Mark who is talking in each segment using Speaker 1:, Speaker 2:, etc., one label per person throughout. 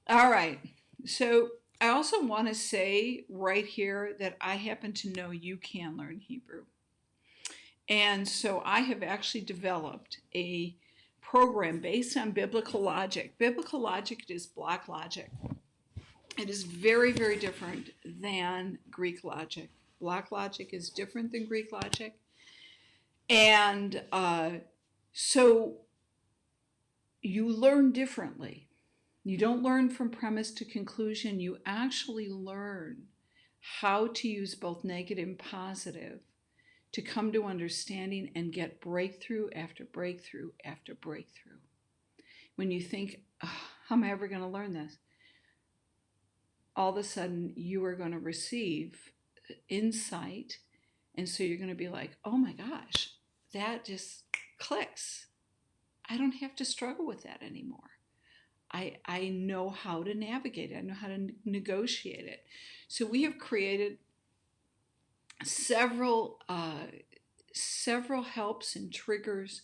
Speaker 1: All right. So I also want to say right here that I happen to know you can learn Hebrew. And so I have actually developed a program based on biblical logic. Biblical logic is block logic. It is very, very different than Greek logic. Block logic is different than Greek logic. And so you learn differently. You don't learn from premise to conclusion. You actually learn how to use both negative and positive to come to understanding and get breakthrough after breakthrough after breakthrough. When you think, oh, how am I ever going to learn this? All of a sudden, you are going to receive insight. And so you're going to be like, oh my gosh, that just clicks. I don't have to struggle with that anymore. I know how to navigate it. I know how to negotiate it. So we have created several several helps and triggers,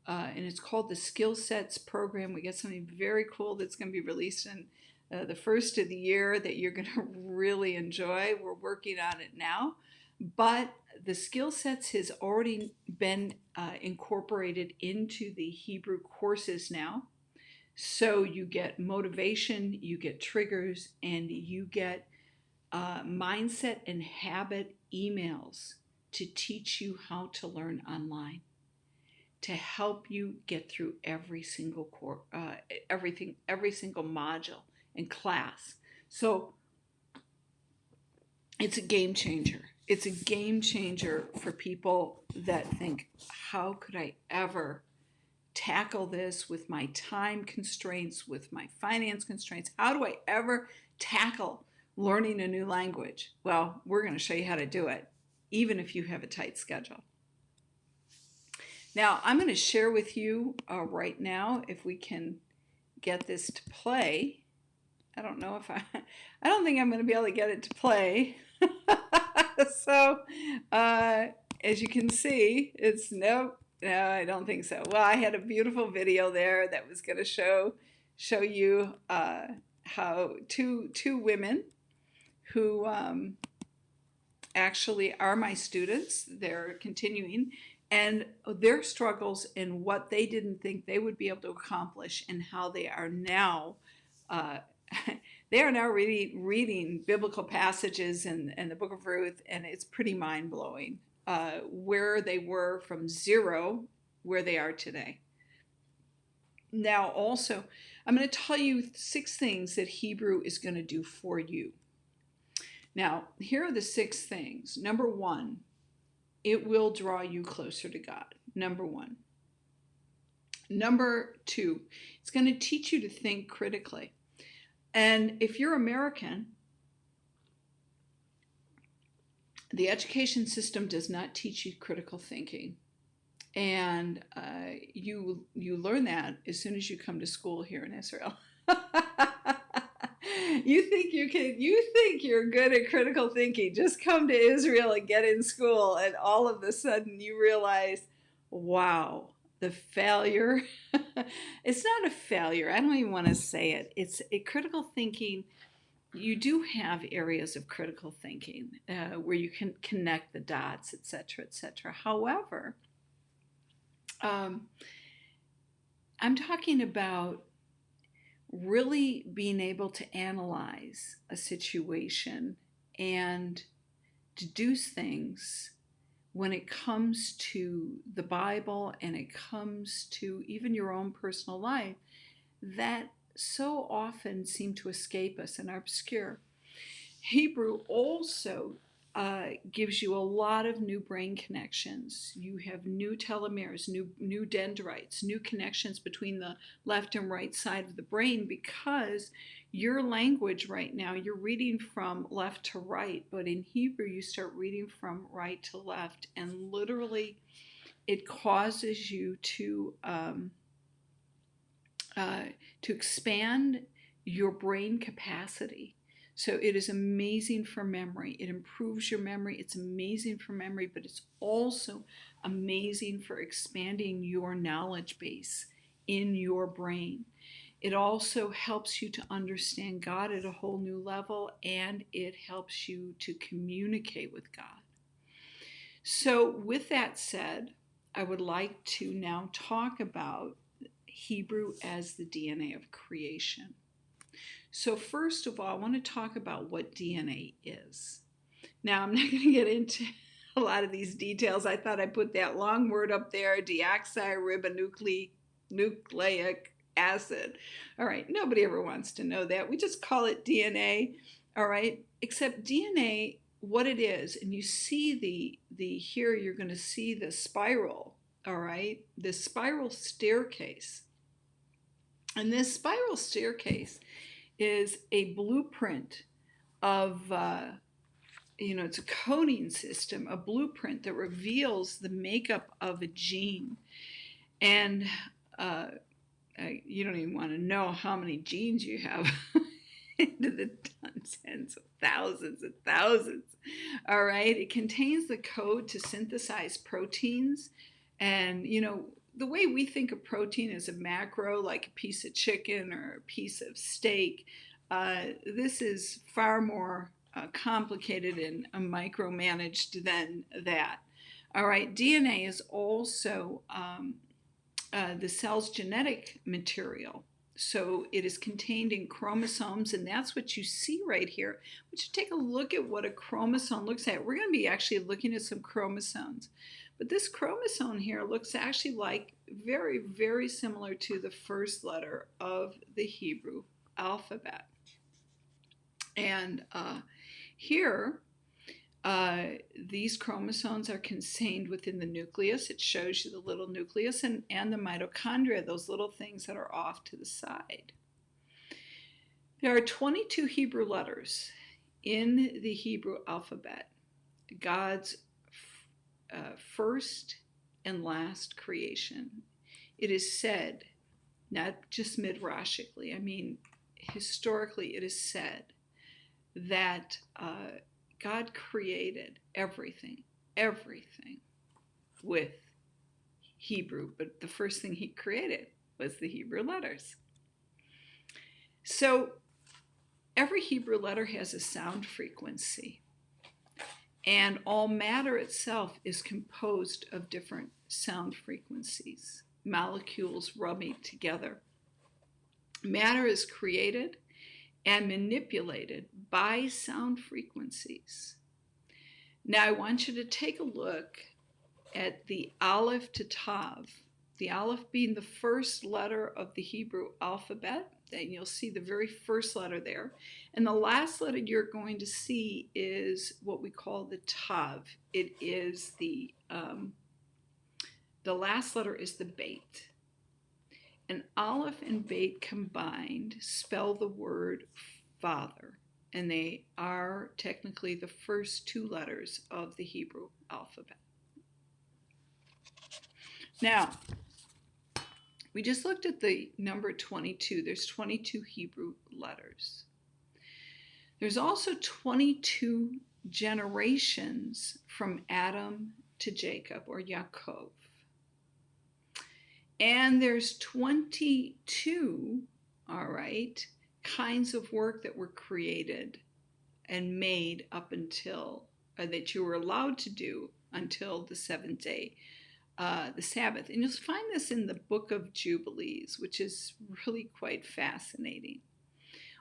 Speaker 1: and it's called the Skill Sets Program. We got something very cool that's going to be released in the first of the year that you're going to really enjoy. We're working on it now, but the skill sets has already been incorporated into the Hebrew courses now. So you get motivation, you get triggers, and you get mindset and habit emails to teach you how to learn online, to help you get through every single every single module and class. So it's a game changer. It's a game changer for people that think, how could I ever tackle this with my time constraints, with my finance constraints? How do I ever tackle learning a new language? Well, we're going to show you how to do it, even if you have a tight schedule. Now, I'm going to share with you right now, if we can get this to play. I don't know if I don't think I'm going to be able to get it to play. So, as you can see, it's nope. No, I don't think so. Well, I had a beautiful video there that was going to show you how two women who actually are my students. They're continuing, and their struggles and what they didn't think they would be able to accomplish, and how they are now. Uh, they are now reading biblical passages in the book of Ruth, and it's pretty mind blowing where they were from zero, where they are today. Now, also, I'm going to tell you 6 things that Hebrew is going to do for you. Now, here are the 6 things. Number 1, it will draw you closer to God. Number 1. Number 2, it's going to teach you to think critically. And if you're American, the education system does not teach you critical thinking. And you learn that as soon as you come to school here in Israel. You think you're good at critical thinking. Just come to Israel and get in school, and all of a sudden you realize, wow, the failure. It's not a failure. I don't even want to say it. It's a critical thinking. You do have areas of critical thinking where you can connect the dots, etc., etc. However, um, I'm talking about really being able to analyze a situation and deduce things when it comes to the Bible and it comes to even your own personal life that so often seem to escape us and are obscure. Hebrew also gives you a lot of new brain connections. You have new telomeres, new dendrites, new connections between the left and right side of the brain, because your language right now, you're reading from left to right, but in Hebrew, you start reading from right to left, and literally it causes you to expand your brain capacity. So it is amazing for memory. It improves your memory. It's amazing for memory, but it's also amazing for expanding your knowledge base in your brain. It also helps you to understand God at a whole new level, and it helps you to communicate with God. So with that said, I would like to now talk about Hebrew as the DNA of creation. So first of all, I want to talk about what DNA is. Now, I'm not going to get into a lot of these details. I thought I put that long word up there, deoxyribonucleic acid. All right, nobody ever wants to know that. We just call it DNA, all right? Except DNA, what it is, and you see the here you're going to see the spiral, all right? The spiral staircase. And this spiral staircase is a blueprint of it's a coding system, a blueprint that reveals the makeup of a gene. And you don't even want to know how many genes you have into the tens of thousands and thousands. All right. It contains the code to synthesize proteins. And, the way we think of protein as a macro, like a piece of chicken or a piece of steak, this is far more complicated and micromanaged than that. All right. DNA is also the cell's genetic material. So it is contained in chromosomes, and that's what you see right here. Would you take a look at what a chromosome looks like? We're going to be actually looking at some chromosomes. But this chromosome here looks actually like very, very similar to the first letter of the Hebrew alphabet. And here, these chromosomes are contained within the nucleus. It shows you the little nucleus and the mitochondria, those little things that are off to the side. There are 22 Hebrew letters in the Hebrew alphabet, God's first and last creation. It is said, not just midrashically, I mean historically it is said that God created everything with Hebrew, but the first thing he created was the Hebrew letters. So every Hebrew letter has a sound frequency, and all matter itself is composed of different sound frequencies, molecules rubbing together. Matter is created and manipulated by sound frequencies. Now I want you to take a look at the Aleph to Tav, the Aleph being the first letter of the Hebrew alphabet. Then you'll see the very first letter there. And the last letter you're going to see is what we call the Tav. It is the last letter is the Beit. And Aleph and Beit combined spell the word Father, and they are technically the first two letters of the Hebrew alphabet. Now, we just looked at the number 22. There's 22 Hebrew letters. There's also 22 generations from Adam to Jacob, or Yaakov. And there's 22, all right, kinds of work that were created and made up until, that you were allowed to do until the seventh day, the Sabbath. And you'll find this in the Book of Jubilees, which is really quite fascinating.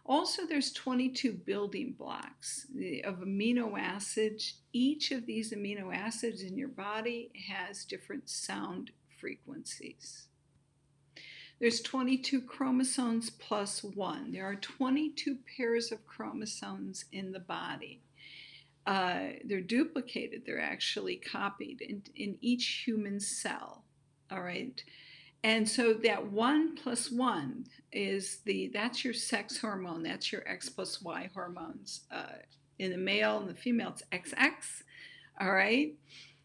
Speaker 1: Also, there's 22 building blocks of amino acids. Each of these amino acids in your body has different sound frequencies. There's 22 chromosomes plus 1. There are 22 pairs of chromosomes in the body. They're duplicated. They're actually copied in each human cell. All right. And so that 1 plus 1 is that's your sex hormone. That's your X plus Y hormones. In the male and the female, it's XX. All right.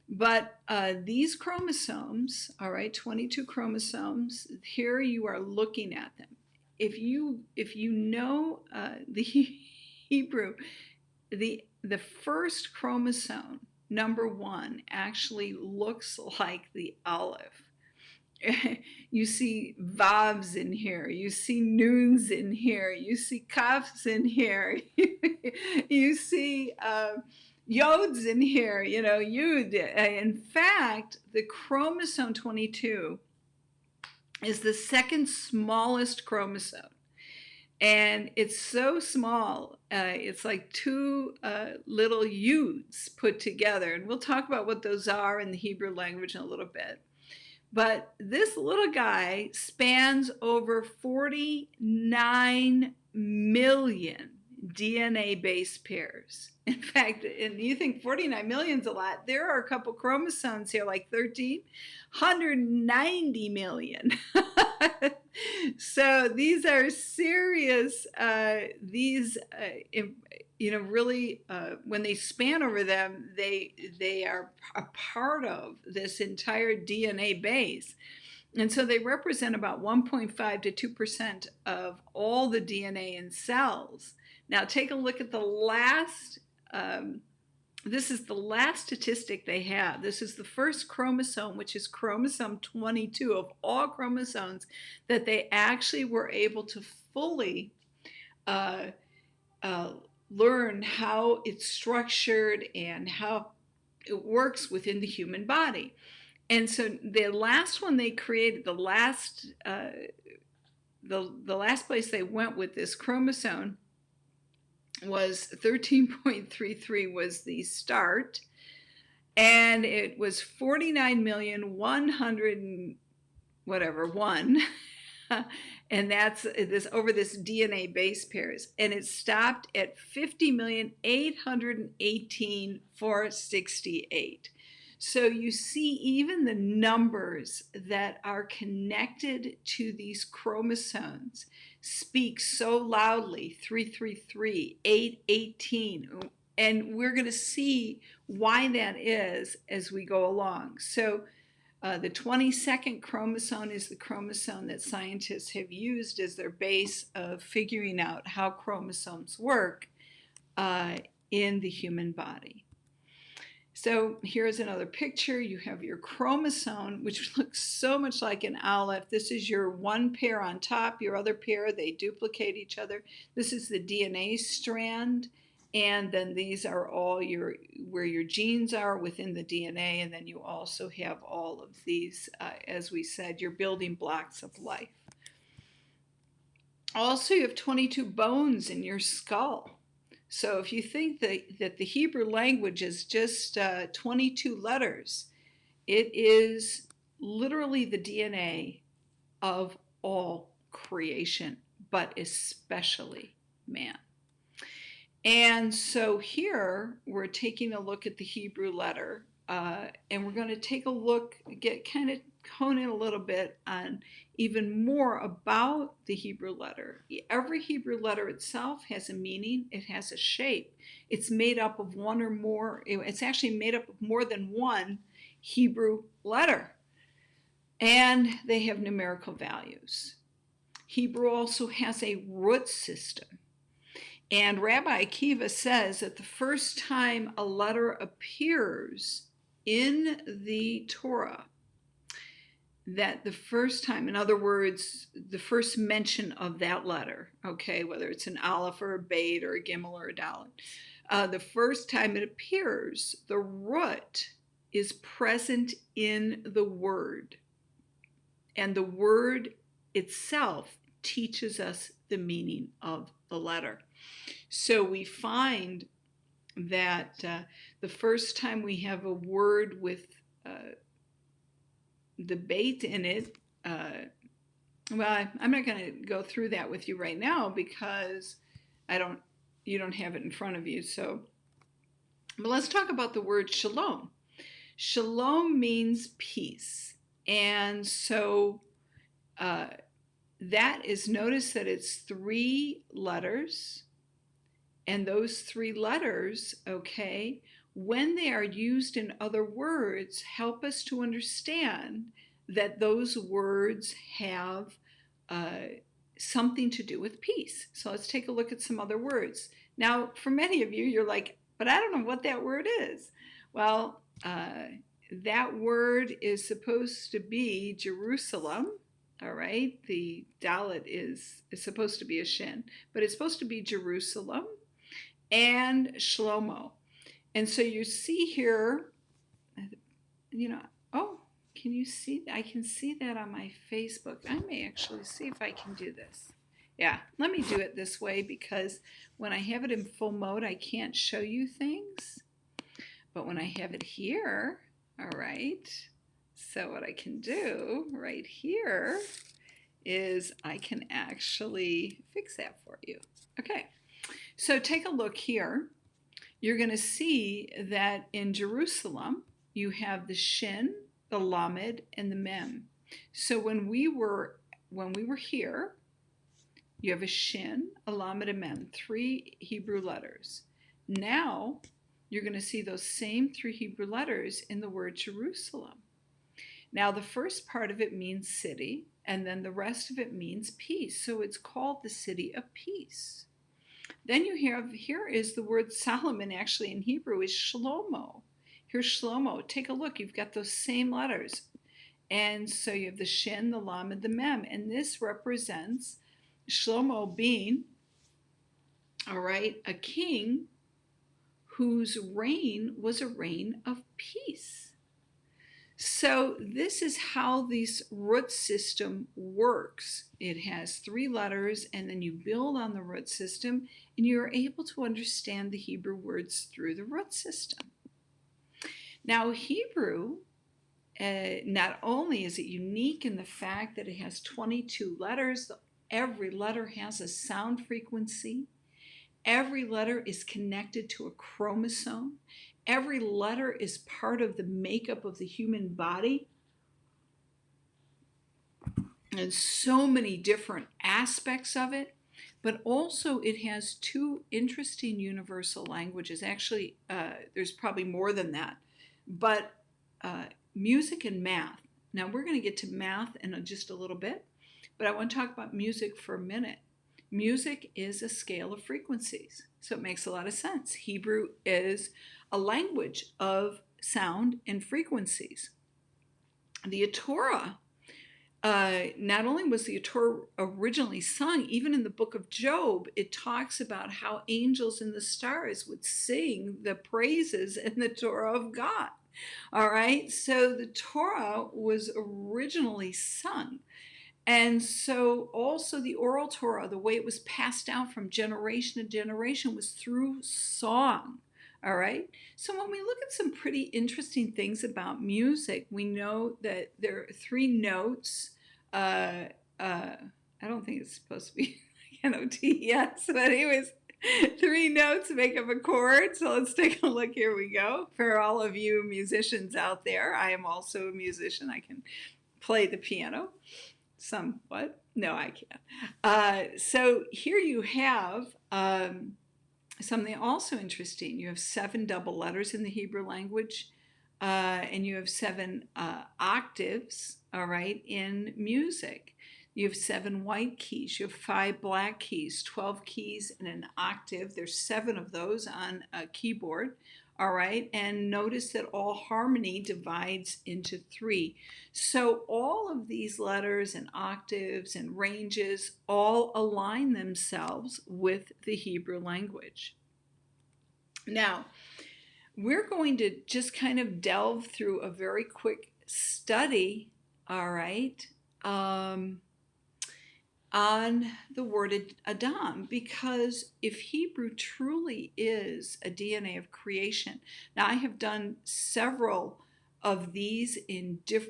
Speaker 1: But these chromosomes, all right, 22 chromosomes, here you are looking at them. If you know the Hebrew, the first chromosome, number 1, actually looks like the Aleph. you see vavs in here, you see noons in here, you see kafs in here, you see yods in here, yud. In fact, the chromosome 22 is the second smallest chromosome. And it's so small, it's like two little yuds put together. And we'll talk about what those are in the Hebrew language in a little bit. But this little guy spans over 49 million DNA base pairs. In fact, and you think 49 million is a lot, there are a couple chromosomes here, like 190 million. So these are serious, really, when they span over them, they are a part of this entire DNA base. And so they represent about 1.5 to 2% of all the DNA in cells. Now take a look at the last, this is the last statistic they have. This is the first chromosome, which is chromosome 22 of all chromosomes that they actually were able to fully learn how it's structured and how it works within the human body. And so the last one they created, the last place they went with this chromosome was 13.33 was the start, and it was 49,100,000 whatever one, and that's this over this DNA base pairs, and it stopped at 50,818,468. So you see, even the numbers that are connected to these chromosomes speak so loudly, 333, 818, and we're going to see why that is as we go along. So the 22nd chromosome is the chromosome that scientists have used as their base of figuring out how chromosomes work in the human body. So here's another picture. You have your chromosome, which looks so much like an Aleph. This is your one pair on top, your other pair, they duplicate each other. This is the DNA strand, and then these are all where your genes are within the DNA, and then you also have all of these, as we said, your building blocks of life. Also, you have 22 bones in your skull. So if you think that the Hebrew language is just 22 letters, it is literally the DNA of all creation, but especially man. And so here we're taking a look at the Hebrew letter, and we're going to take a look, hone in a little bit on even more about the Hebrew letter. Every Hebrew letter itself has a meaning. It has a shape. It's made up of one or more. It's actually made up of more than one Hebrew letter. And they have numerical values. Hebrew also has a root system. And Rabbi Akiva says that the first time a letter appears in the Torah, that the first time, in other words, the first mention of that letter, okay, whether it's an Aleph or a Beit or a Gimel or a Dalet, the first time it appears, the root is present in the word. And the word itself teaches us the meaning of the letter. So we find that the first time we have a word with the beit in it, well, I'm not going to go through that with you right now because you don't have it in front of you. So, but let's talk about the word shalom. Shalom means peace. And so that is, notice that it's 3 letters. And those 3 letters, okay, when they are used in other words, help us to understand that those words have something to do with peace. So let's take a look at some other words. Now, for many of you, you're like, but I don't know what that word is. Well, that word is supposed to be Jerusalem. All right, the dalet is supposed to be a shin, but it's supposed to be Jerusalem and Shlomo. And so you see here, oh, can you see? I can see that on my Facebook. I may actually see if I can do this. Yeah, let me do it this way because when I have it in full mode, I can't show you things. But when I have it here, all right, so what I can do right here is I can actually fix that for you. Okay, so take a look here. You're going to see that in Jerusalem, you have the shin, the lamed, and the mem. So when we were here, you have a shin, a lamed, a mem, 3 Hebrew letters. Now you're going to see those same 3 Hebrew letters in the word Jerusalem. Now the first part of it means city, and then the rest of it means peace. So it's called the city of peace. Then you have, here is the word Solomon, actually in Hebrew is Shlomo. Here's Shlomo. Take a look. You've got those same letters. And so you have the shin, the lamed, the mem. And this represents Shlomo being, all right, a king whose reign was a reign of peace. So this is how this root system works. It has 3 letters, and then you build on the root system, and you're able to understand the Hebrew words through the root system. Now, Hebrew, not only is it unique in the fact that it has 22 letters, every letter has a sound frequency. Every letter is connected to a chromosome. Every letter is part of the makeup of the human body. And so many different aspects of it. But also it has 2 interesting universal languages. Actually, there's probably more than that. But music and math. Now we're going to get to math in just a little bit. But I want to talk about music for a minute. Music is a scale of frequencies, so it makes a lot of sense. Hebrew is a language of sound and frequencies. The Torah, not only was the Torah originally sung, even in the book of Job, it talks about how angels and the stars would sing the praises in the Torah of God. All right, so the Torah was originally sung. And so also the oral Torah, the way it was passed down from generation to generation, was through song. All right. So when we look at some pretty interesting things about music, we know that there are 3 notes. I don't think it's supposed to be N-O-T-E-S, but anyways, 3 notes make up a chord. So let's take a look. Here we go. For all of you musicians out there, I am also a musician. I can play the piano. Somewhat. No, I can't. So here you have something also interesting. You have 7 double letters in the Hebrew language, and you have 7 octaves, all right, in music. You have 7 white keys. You have 5 black keys, 12 keys in an octave. There's 7 of those on a keyboard. All right, and notice that all harmony divides into 3. So all of these letters and octaves and ranges all align themselves with the Hebrew language. Now, we're going to just kind of delve through a very quick study, all right, on the word Adam, because if Hebrew truly is a DNA of creation, now I have done several of these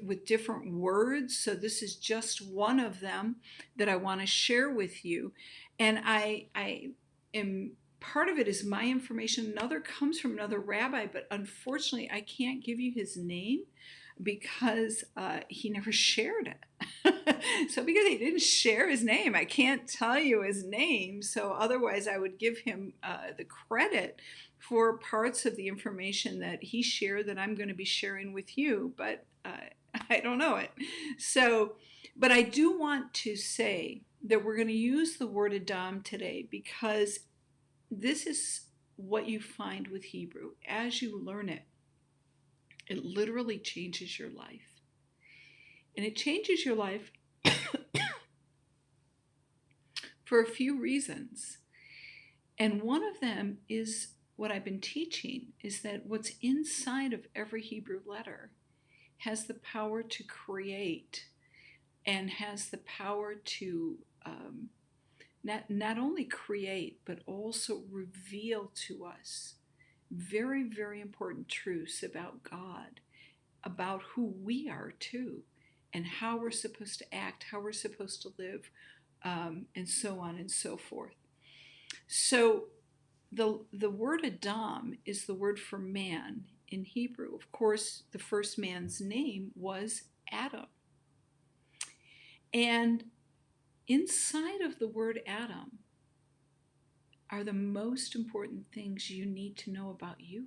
Speaker 1: with different words, so this is just one of them that I want to share with you, and I am, part of it is my information, another comes from another rabbi, but unfortunately I can't give you his name because he never shared it. So because he didn't share his name, I can't tell you his name. So otherwise I would give him the credit for parts of the information that he shared that I'm going to be sharing with you, but I don't know it. So, but I do want to say that we're going to use the word Adam today because this is what you find with Hebrew as you learn it. It literally changes your life. And it changes your life for a few reasons. And one of them is what I've been teaching, is that what's inside of every Hebrew letter has the power to create and has the power to not only create, but also reveal to us very, very important truths about God, about who we are too, and how we're supposed to act, how we're supposed to live, and so on and so forth. So the word Adam is the word for man in Hebrew. Of course, the first man's name was Adam. And inside of the word Adam are the most important things you need to know about you.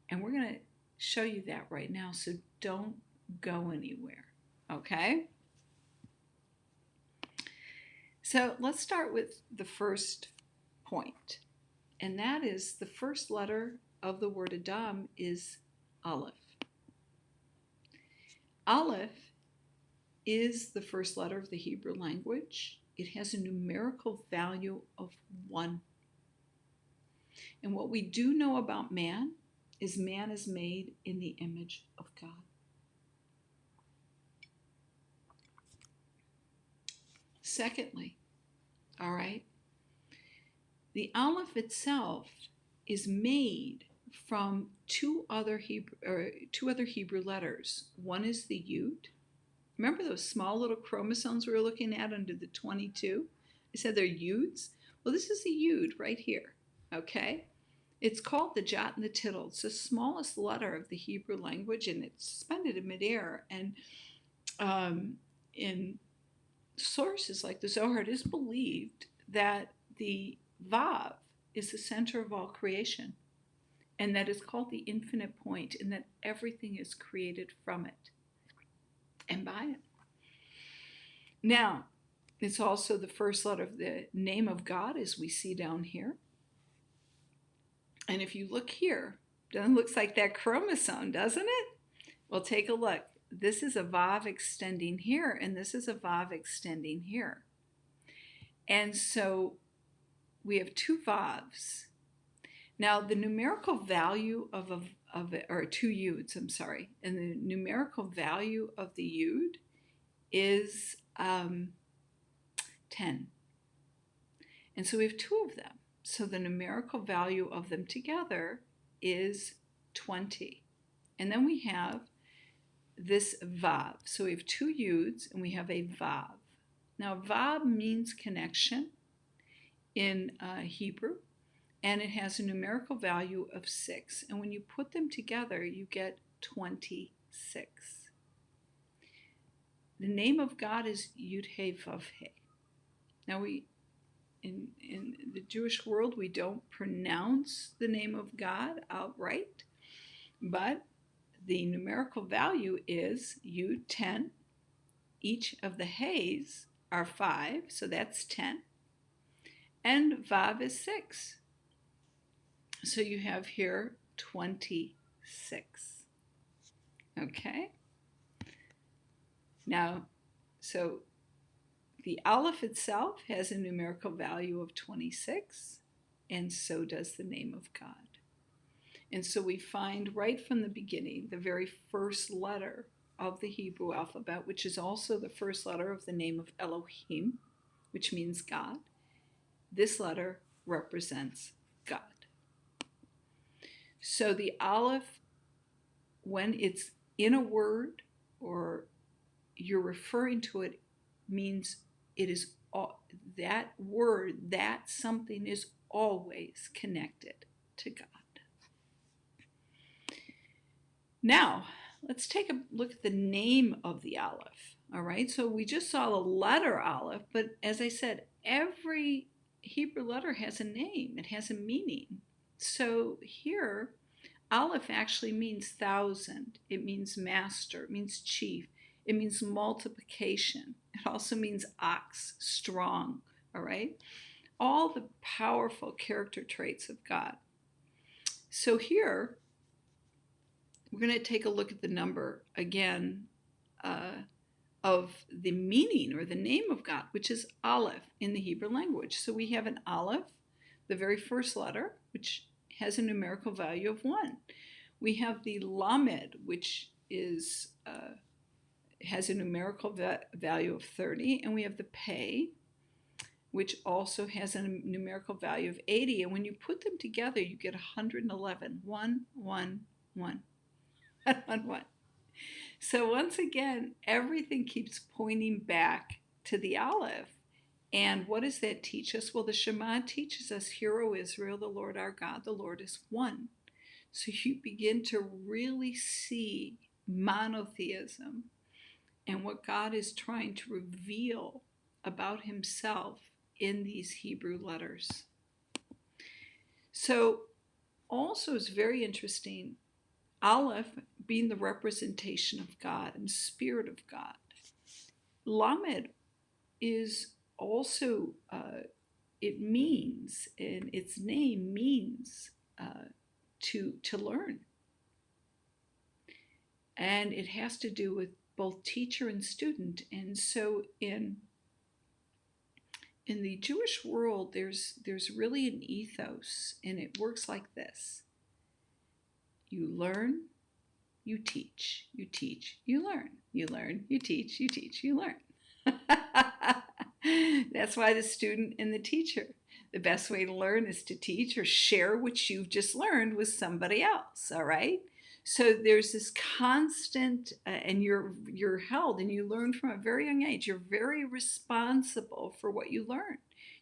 Speaker 1: And we're going to show you that right now, so don't go anywhere, okay? So let's start with the first point, and that is the first letter of the word Adam is Aleph. Aleph is the first letter of the Hebrew language. It has a numerical value of 1. And what we do know about man is made in the image of God. Secondly, all right, the Aleph itself is made from two other Hebrew letters. One is the Yud. Remember those small little chromosomes we were looking at under the 22? I said they're Yuds. Well, this is a Yud right here, okay? It's called the jot and the tittle. It's the smallest letter of the Hebrew language, and it's suspended in midair. And in sources like the Zohar, it is believed that the Vav is the center of all creation, and that is called the infinite point, and that everything is created from it and by it. Now, it's also the first letter of the name of God, as we see down here. And if you look here, it looks like that chromosome, doesn't it? Well, take a look. This is a Vav extending here, and this is a Vav extending here. And so we have two Vavs. Now, the numerical value of or two Yuds, I'm sorry, and the numerical value of the Yud is 10. And so we have two of them. So the numerical value of them together is 20. And then we have this Vav. So we have two Yuds and we have a Vav. Now, Vav means connection in Hebrew, and it has a numerical value of 6. And when you put them together, you get 26. The name of God is Yud-He Vav-He. Now, in the Jewish world, we don't pronounce the name of God outright, but the numerical value is Yud 10. Each of the He's are 5, so that's 10. And Vav is 6. So you have here 26. Okay? Now, so the Aleph itself has a numerical value of 26, and so does the name of God. And so we find right from the beginning, the very first letter of the Hebrew alphabet, which is also the first letter of the name of Elohim, which means God. This letter represents God. So the Aleph, when it's in a word or you're referring to it, means it is that word, that something is always connected to God. Now, let's take a look at the name of the Aleph. All right, so we just saw the letter Aleph, but as I said, every Hebrew letter has a name, it has a meaning. So here, Aleph actually means 1,000. It means master, it means chief, it means multiplication. It also means ox, strong, all right? All the powerful character traits of God. So here, we're going to take a look at the number again of the meaning or the name of God, which is Aleph in the Hebrew language. So we have an Aleph, the very first letter, which has a numerical value of 1. We have the Lamed, which is has a numerical value of 30, and we have the Pei, which also has a numerical value of 80. And when you put them together, you get 111. 1, 1, 1, 1, 1. So once again, everything keeps pointing back to the Aleph. And what does that teach us? Well, the Shema teaches us, Hear, O Israel, the Lord our God, the Lord is one. So you begin to really see monotheism and what God is trying to reveal about himself in these Hebrew letters. So also is very interesting, Aleph being the representation of God and Spirit of God. Lamed is also, it means, and its name means to learn. And it has to do with both teacher and student. And so in the Jewish world, there's really an ethos, and it works like this. You learn, you teach, you teach, you learn, you learn, you teach, you learn. That's why the student and the teacher, the best way to learn is to teach or share what you've just learned with somebody else, all right? So there's this constant, and you're held, and you learn from a very young age. You're very responsible for what you learn.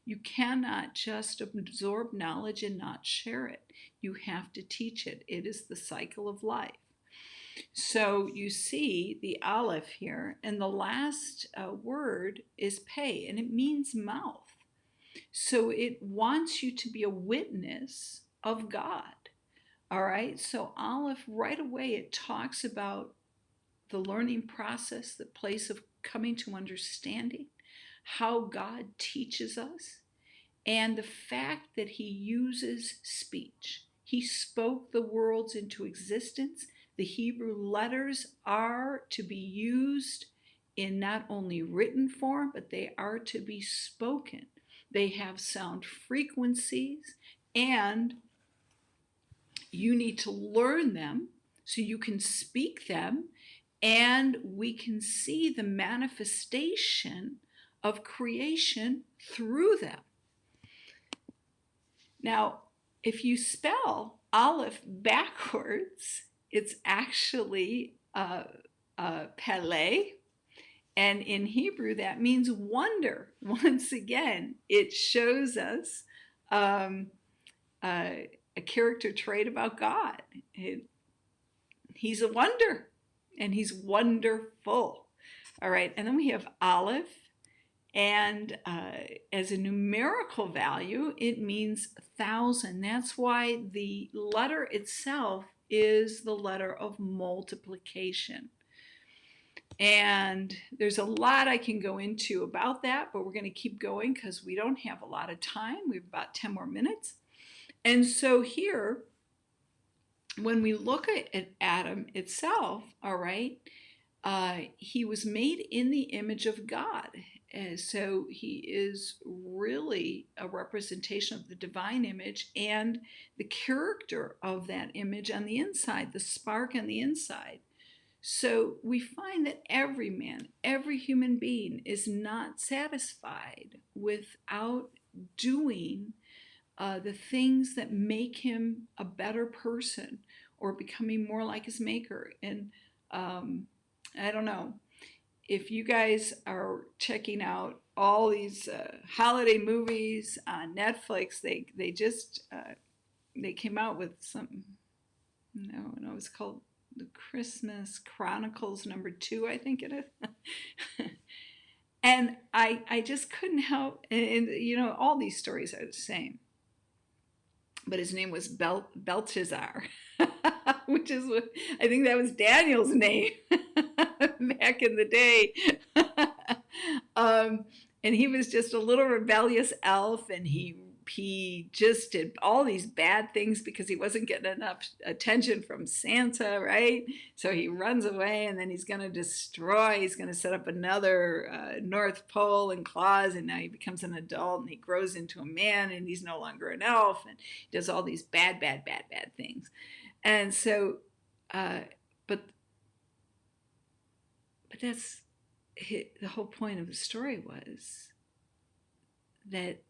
Speaker 1: You cannot just absorb knowledge and not share it. You have to teach it. It is the cycle of life. So you see the Aleph here, and the last word is Pei, and it means mouth. So it wants you to be a witness of God. All right, so Aleph, right away, it talks about the learning process, the place of coming to understanding, how God teaches us, and the fact that he uses speech. He spoke the worlds into existence. The Hebrew letters are to be used in not only written form, but they are to be spoken. They have sound frequencies, and you need to learn them so you can speak them, and we can see the manifestation of creation through them. Now, if you spell Aleph backwards, it's actually Pele, and in Hebrew that means wonder. Once again, it shows us a character trait about God. He's a wonder, and he's wonderful. All right, and then we have Aleph, and as a numerical value, it means 1,000. That's why the letter itself is the letter of multiplication. And there's a lot I can go into about that, but we're going to keep going because we don't have a lot of time. We have about 10 more minutes. And so here, when we look at Adam itself, all right, he was made in the image of God. And so he is really a representation of the divine image and the character of that image on the inside, the spark on the inside. So we find that every man, every human being is not satisfied without doing the things that make him a better person or becoming more like his maker. And I don't know if you guys are checking out all these holiday movies on Netflix. They just they came out with some, no, it's called The Christmas Chronicles #2, I think it is. And I just couldn't help, and you know, all these stories are the same. But his name was Belshazzar, which is what I think that was Daniel's name back in the day. And he was just a little rebellious elf, and he he just did all these bad things because he wasn't getting enough attention from Santa, right? So he runs away, and then he's going to set up another North Pole and claws, and now he becomes an adult, and he grows into a man, and he's no longer an elf, and he does all these bad things. And so, but that's the whole point of the story, was that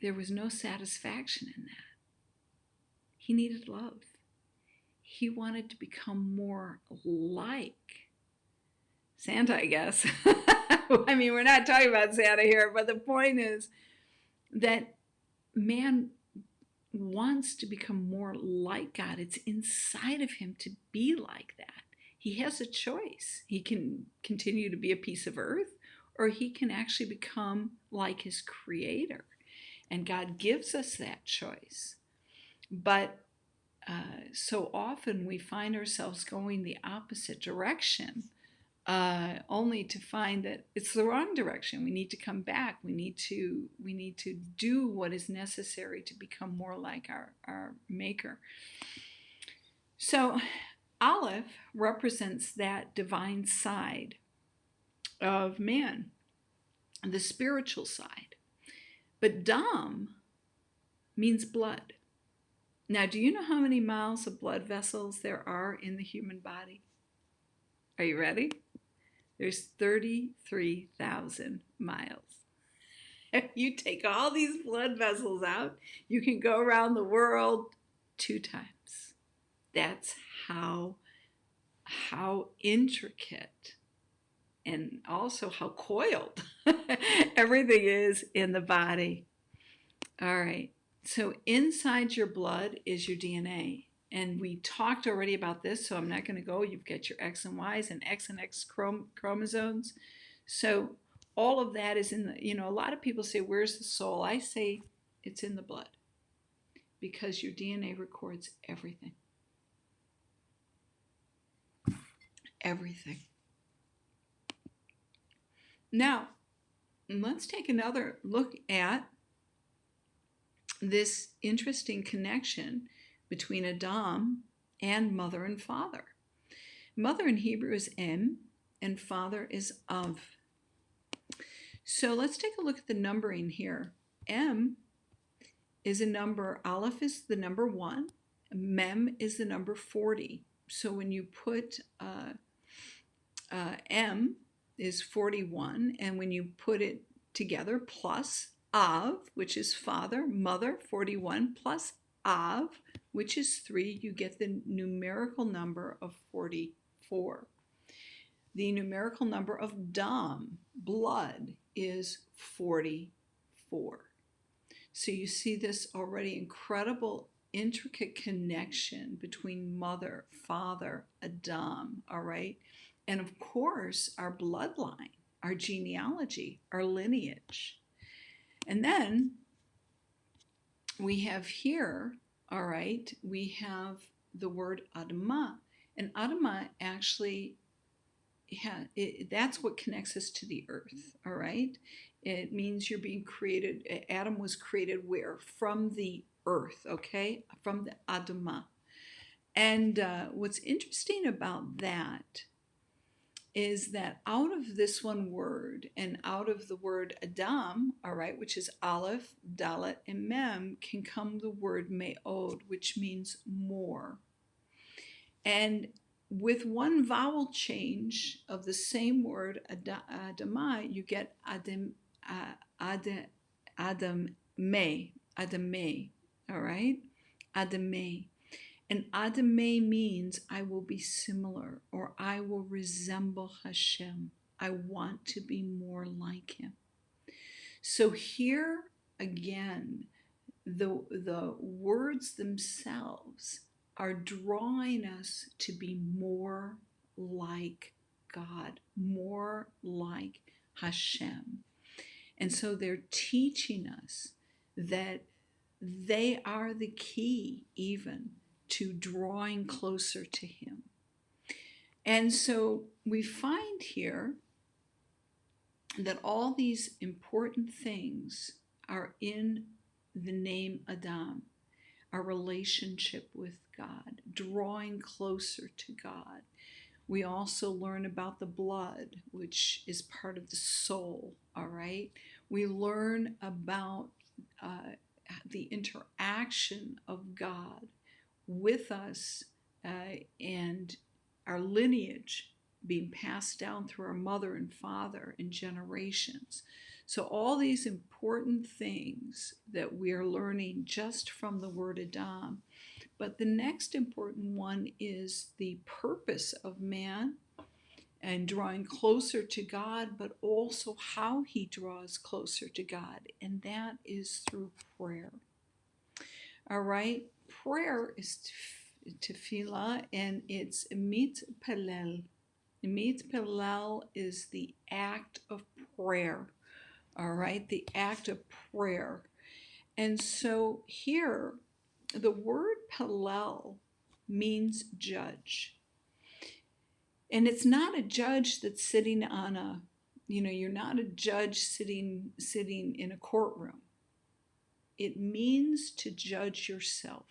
Speaker 1: there was no satisfaction in that. He needed love. He wanted to become more like Santa, I guess. I mean, we're not talking about Santa here, but the point is that man wants to become more like God. It's inside of him to be like that. He has a choice. He can continue to be a piece of earth, or he can actually become like his creator. And God gives us that choice. But so often we find ourselves going the opposite direction, only to find that it's the wrong direction. We need to come back. We need to do what is necessary to become more like our Maker. So Aleph represents that divine side of man, the spiritual side. But Dam means blood. Now, do you know how many miles of blood vessels there are in the human body? Are you ready? There's 33,000 miles. If you take all these blood vessels out, you can go around the world 2 times. That's how intricate and also how coiled everything is in the body. All right. So inside your blood is your DNA. And we talked already about this, so I'm not going to go. You've got your X and Y's and X and X chromosomes. So all of that is in the, a lot of people say, where's the soul? I say it's in the blood, because your DNA records everything. Everything. Now, let's take another look at this interesting connection between Adam and mother and father. Mother in Hebrew is Em, and father is Av. So let's take a look at the numbering here. Em is a number, Aleph is the number 1, Mem is the number 40. So when you put M is 41, and when you put it together, plus Av, which is father, mother, 41, plus Av, which is 3, you get the numerical number of 44. The numerical number of Dam, blood, is 44. So you see this already incredible, intricate connection between mother, father, Adam, all right? And of course, our bloodline, our genealogy, our lineage. And then we have here, all right, we have the word Adamah. And Adamah actually, that's what connects us to the earth, all right? It means you're being created. Adam was created where? From the earth, okay? From the Adamah. And what's interesting about that is that out of this one word and out of the word Adam, all right, which is Aleph, Dalet, and Mem, can come the word Me'od, which means more. And with one vowel change of the same word, Adamah, you get Adameh, all right? Adameh. And Adameh means I will be similar, or I will resemble Hashem. I want to be more like him. So here again, the words themselves are drawing us to be more like God, more like Hashem. And so they're teaching us that they are the key even to drawing closer to him. And so we find here that all these important things are in the name Adam, our relationship with God, drawing closer to God. We also learn about the blood, which is part of the soul, all right? We learn about uh, the interaction of God with us and our lineage being passed down through our mother and father in generations. So, all these important things that we are learning just from the word Adam. But the next important one is the purpose of man and drawing closer to God, but also how he draws closer to God, and that is through prayer. All right, prayer is tefillah, and it's mitpalel. Mitpalel is the act of prayer. All right, the act of prayer. And so here, the word palel means judge. And it's not a judge that's sitting on a, you're not a judge sitting in a courtroom. It means to judge yourself.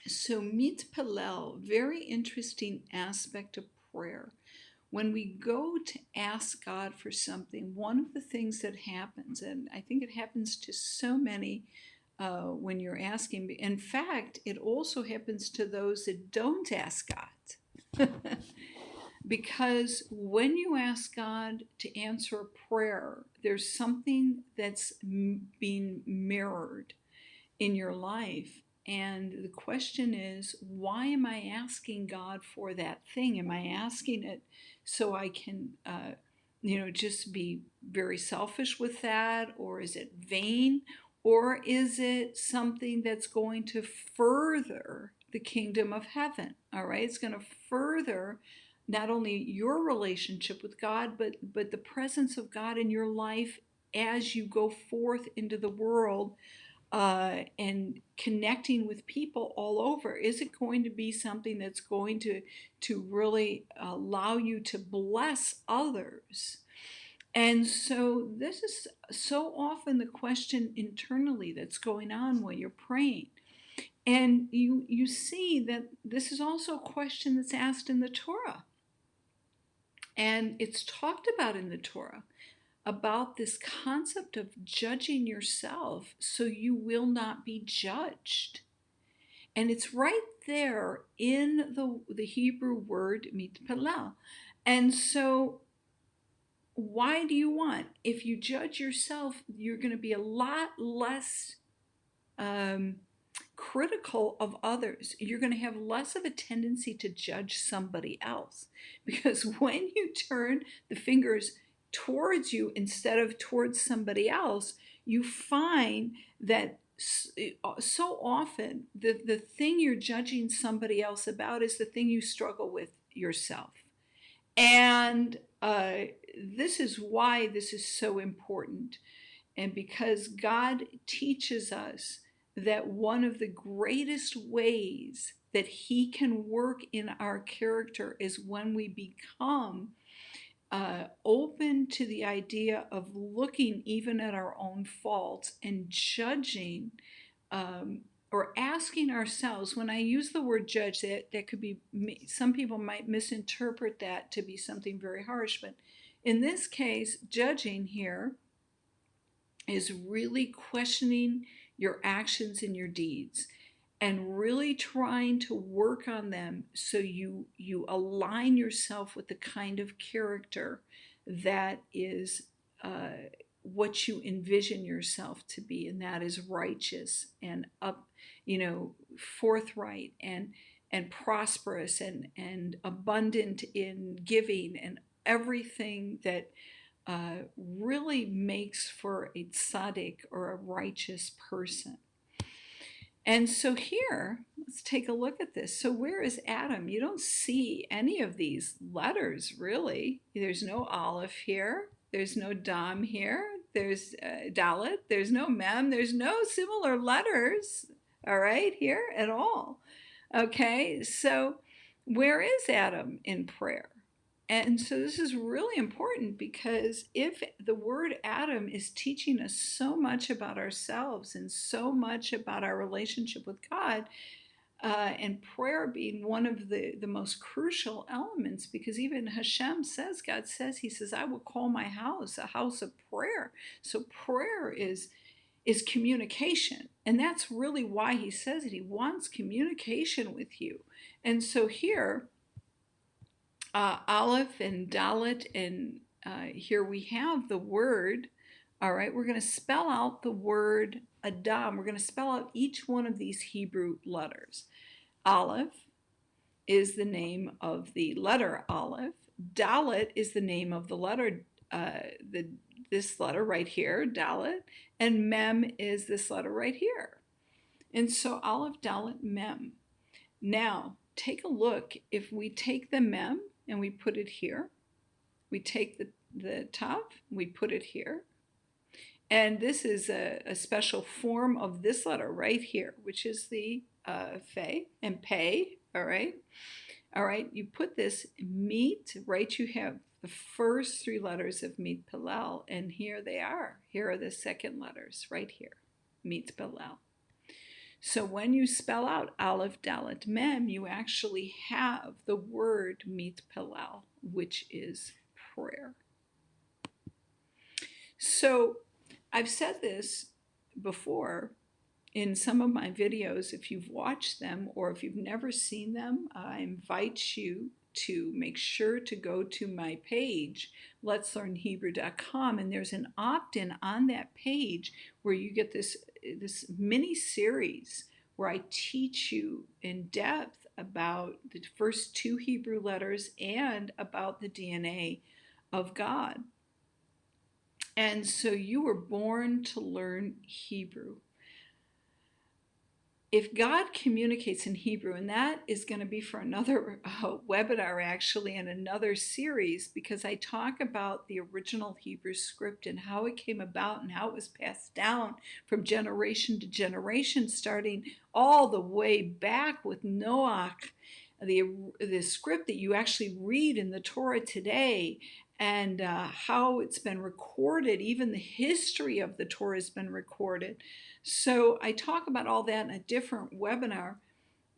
Speaker 1: So mitpalel, very interesting aspect of prayer. When we go to ask God for something, one of the things that happens, and I think it happens to so many when you're asking, in fact, it also happens to those that don't ask God. Because when you ask God to answer a prayer, there's something that's being mirrored in your life. And the question is, why am I asking God for that thing? Am I asking it so I can, just be very selfish with that? Or is it vain? Or is it something that's going to further the kingdom of heaven? All right, it's going to further not only your relationship with God, but the presence of God in your life as you go forth into the world and connecting with people all over. Is it going to be something that's going to really allow you to bless others? And so this is so often the question internally that's going on while you're praying. And you see that this is also a question that's asked in the Torah. And it's talked about in the Torah about this concept of judging yourself so you will not be judged. And it's right there in the Hebrew word mitpalel. And so why do you want? If you judge yourself, you're going to be a lot less critical of others. You're going to have less of a tendency to judge somebody else. Because when you turn the fingers towards you instead of towards somebody else, you find that so often the thing you're judging somebody else about is the thing you struggle with yourself. And this is why this is so important. And because God teaches us that one of the greatest ways that he can work in our character is when we become open to the idea of looking even at our own faults and judging or asking ourselves. When I use the word judge, that could be, some people might misinterpret that to be something very harsh, but in this case, judging here is really questioning your actions and your deeds and really trying to work on them so you align yourself with the kind of character that is what you envision yourself to be, and that is righteous and forthright and prosperous and abundant in giving and everything that really makes for a tzaddik or a righteous person. And so here, let's take a look at this. So where is Adam? You don't see any of these letters, really. There's no Aleph here. There's no Dam here. There's Dalet. There's no Mem. There's no similar letters, all right, here at all. Okay, so where is Adam in prayer? And so this is really important, because if the word Adam is teaching us so much about ourselves and so much about our relationship with God, and prayer being one of the most crucial elements, because even Hashem says, God says, he says, I will call my house a house of prayer. So prayer is communication. And that's really why he says it. He wants communication with you. And so here, Aleph and Dalet, and here we have the word. All right, we're going to spell out the word Adam. We're going to spell out each one of these Hebrew letters. Aleph is the name of the letter Aleph. Dalet is the name of the letter, this letter right here, Dalet. And Mem is this letter right here. And so Aleph, Dalet, Mem. Now, take a look. If we take the Mem and we put it here, we take the Tav, we put it here. And this is a special form of this letter right here, which is the Fe and Pei, all right? All right, you put this meet, right? You have the first three letters of Meet Pilel, and here they are. Here are the second letters right here, Meet Pilel. So when you spell out Aleph, Dalet, Mem, you actually have the word Meet Pilel, which is prayer. So I've said this before in some of my videos. If you've watched them or if you've never seen them, I invite you to make sure to go to my page, letslearnhebrew.com, and there's an opt-in on that page where you get this mini series where I teach you in depth about the first two Hebrew letters and about the DNA of God. And so you were born to learn Hebrew. If God communicates in Hebrew, and that is going to be for another webinar actually, and another series, because I talk about the original Hebrew script and how it came about and how it was passed down from generation to generation, starting all the way back with Noach, the script that you actually read in the Torah today, and how it's been recorded. Even the history of the Torah has been recorded. So I talk about all that in a different webinar.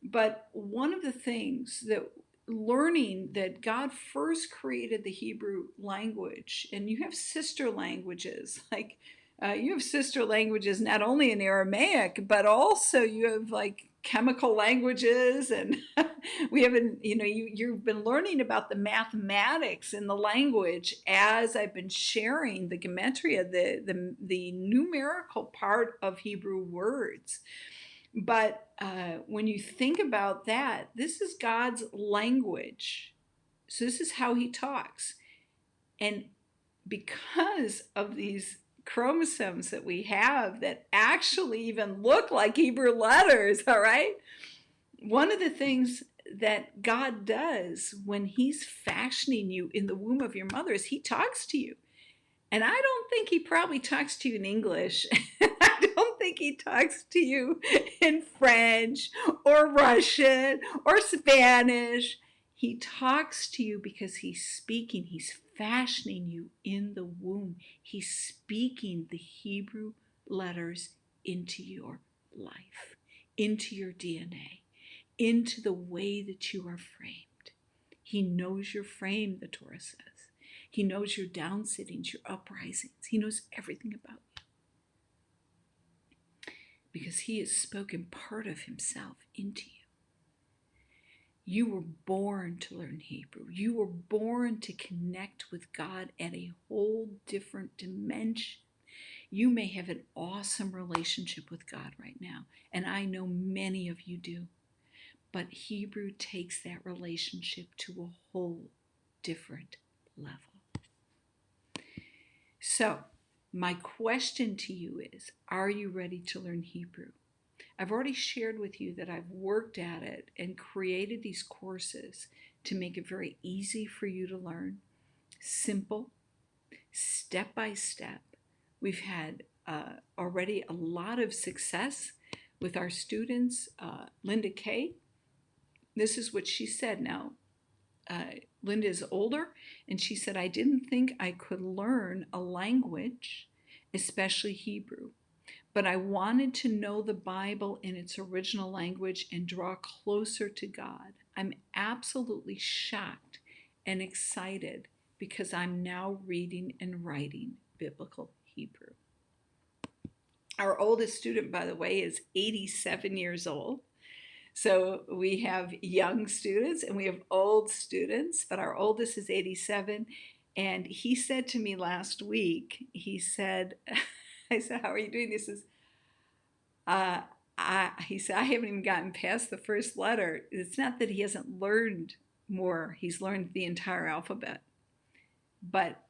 Speaker 1: But one of the things that learning that God first created the Hebrew language, and you have sister languages, like you have sister languages not only in Aramaic, but also you have like chemical languages, and we haven't, you've been learning about the mathematics in the language as I've been sharing the gematria, the numerical part of Hebrew words. But when you think about that, this is God's language. So this is how he talks. And because of these chromosomes that we have that actually even look like Hebrew letters, all right? One of the things that God does when he's fashioning you in the womb of your mother is he talks to you. And I don't think he probably talks to you in English. I don't think he talks to you in French or Russian or Spanish. He talks to you because he's speaking. He's fashioning you in the womb. He's speaking the Hebrew letters into your life, into your DNA, into the way that you are framed. He knows your frame, the Torah says. He knows your down sittings, your uprisings. He knows everything about you because he has spoken part of himself into you. You were born to learn Hebrew. You were born to connect with God at a whole different dimension. You may have an awesome relationship with God right now, and I know many of you do. But Hebrew takes that relationship to a whole different level. So, my question to you is, are you ready to learn Hebrew? I've already shared with you that I've worked at it and created these courses to make it very easy for you to learn, simple, step by step. We've had already a lot of success with our students. Linda Kay, this is what she said now. Linda is older, and she said, I didn't think I could learn a language, especially Hebrew, but I wanted to know the Bible in its original language and draw closer to God. I'm absolutely shocked and excited because I'm now reading and writing biblical Hebrew. Our oldest student, by the way, is 87 years old. So we have young students and we have old students, but our oldest is 87. And he said to me last week, he said, I said, how are you doing? He says, uh, he said, I haven't even gotten past the first letter. It's not that he hasn't learned more, he's learned the entire alphabet. But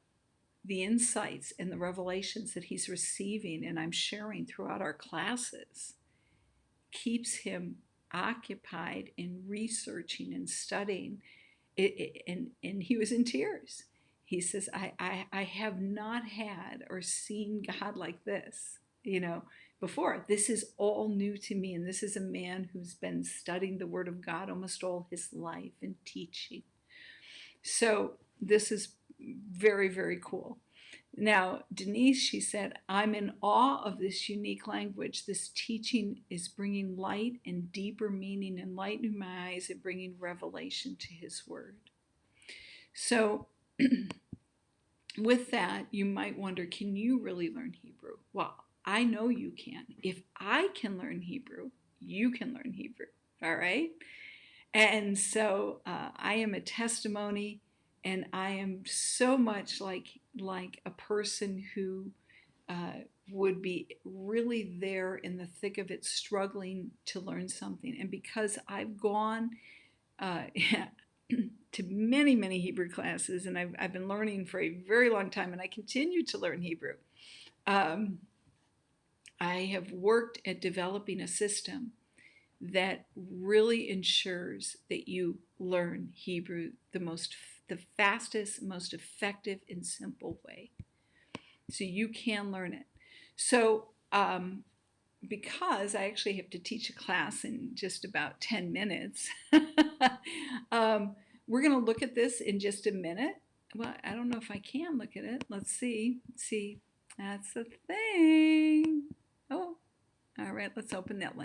Speaker 1: the insights and the revelations that he's receiving and I'm sharing throughout our classes keeps him occupied in researching and studying it, and he was in tears. He says, I have not had or seen God like this, before. This is all new to me, and this is a man who's been studying the Word of God almost all his life and teaching. So this is very, very cool. Now, Denise, she said, I'm in awe of this unique language. This teaching is bringing light and deeper meaning, enlightening my eyes and bringing revelation to his word. So with that, you might wonder, can you really learn Hebrew? Well, I know you can. If I can learn Hebrew, you can learn Hebrew, all right? And so I am a testimony, and I am so much like a person who would be really there in the thick of it, struggling to learn something. And because I've gone to many, many Hebrew classes, and I've been learning for a very long time, and I continue to learn Hebrew, I have worked at developing a system that really ensures that you learn Hebrew the fastest, most effective, and simple way. So you can learn it. So because I actually have to teach a class in just about 10 minutes, we're going to look at this in just a minute. Well, I don't know if I can look at it. Let's see. See, that's the thing. Oh, all right, let's open that link.